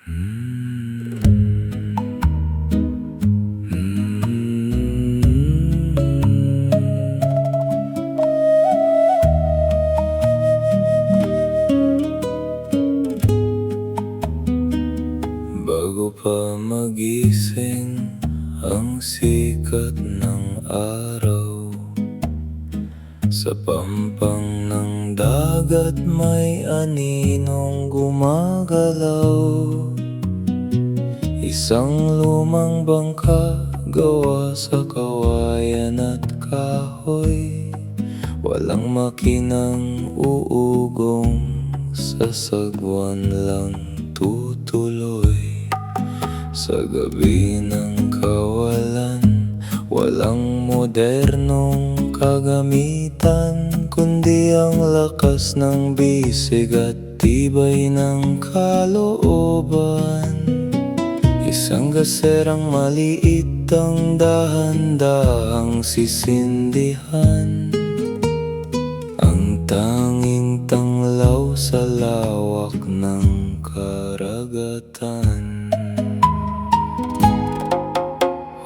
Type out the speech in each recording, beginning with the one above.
Bago pa magising ang sikat ng araw, sa pampang ng dagat may aninong gumagalaw. Isang lumang bangka gawa sa kawayan at kahoy, walang makinang uugong, sa sagwan lang tutuloy. Sa gabi ng kawalan, walang modernong kagamitan, kundi ang lakas ng bisig at tibay ng kalooban. Isang gaserang maliit ang dahan-dahang sisindihan, ang tanging tanglaw sa lawak ng karagatan.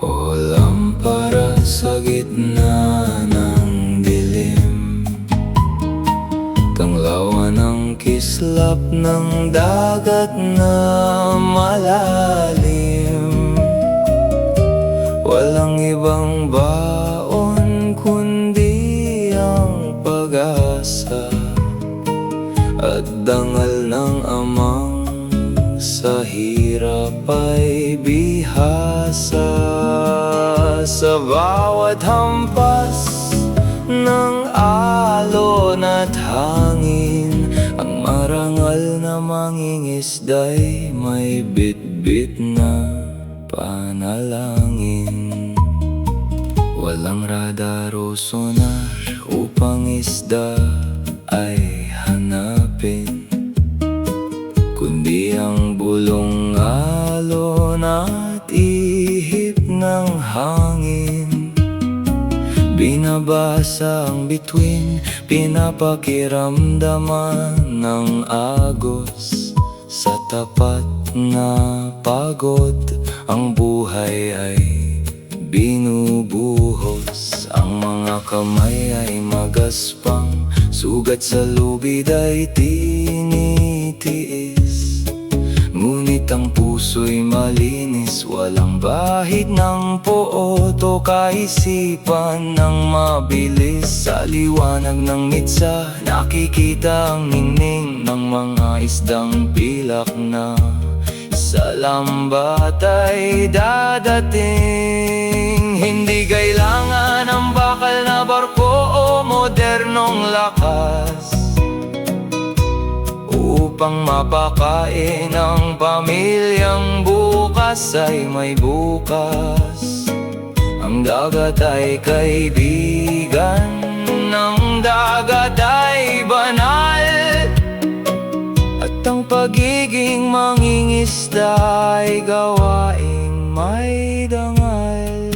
O lampara sa gitna ng dilim, tanglawan ang kislap ng dagat na malalim. Walang ibang baon kundi ang pag-asa at dangal ng amang sa hirap ay bihasa. Sa bawat hampas ng alon at hangin, ang marangal na mangingisda'y may bitbit na panalangin. Walang radar o sonar upang isda ay hanapin, kundi ang bulong alon at ihip ng hangin. Binabasa ang bituin, pinapakiramdaman ng agos. Sa tapat na pagod, ang buhay ay binubuhos. Ang mga kamay ay magaspang, sugat sa lubid ay tinitiis. Ngunit ang puso'y malinis, walang bahid ng poot o kaisipan ng mabilis. Sa liwanag ng mitsa, nakikita ang ningning ng mga isdang pilak na sa lambat ay dadating. Hindi kailangan ang bakal na barko o modernong lakas upang mapakain ang pamilyang bukas ay may bukas. Ang dagat ay kaibigan, ang dagat ay banal, at ang pagiging mangingisda ay gawaing may dangal.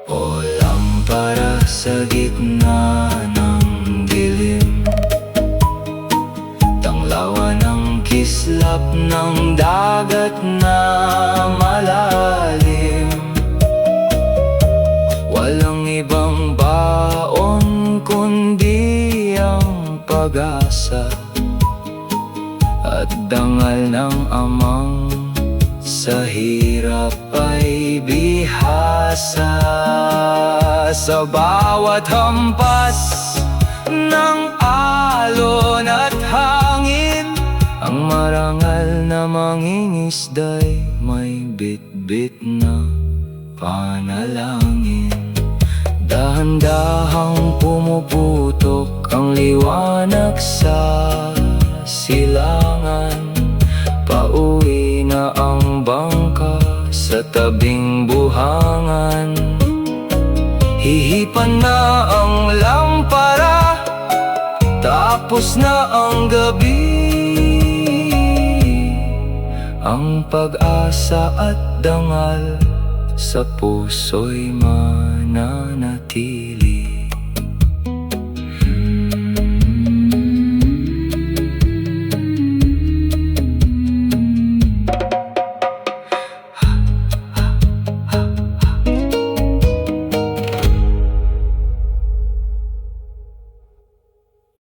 O lampara sa gitna ng dilim, tanglawan ang kislap ng dagat na malalim. Walang ibang baon kundi ang pag-asa at dangal ng amang sa hirap ay bihasa. Sa bawat hampas ng alon at hangin, ang marangal na mangingisda'y may bitbit na panalangin. Dahan-dahang pumuputok ang liwanag sa silangan, pauwi na ang bangka sa tabing buhangan. Hihipan na ang lampara, tapos na ang gabi. Ang pag-asa at dangal sa puso'y mananatili.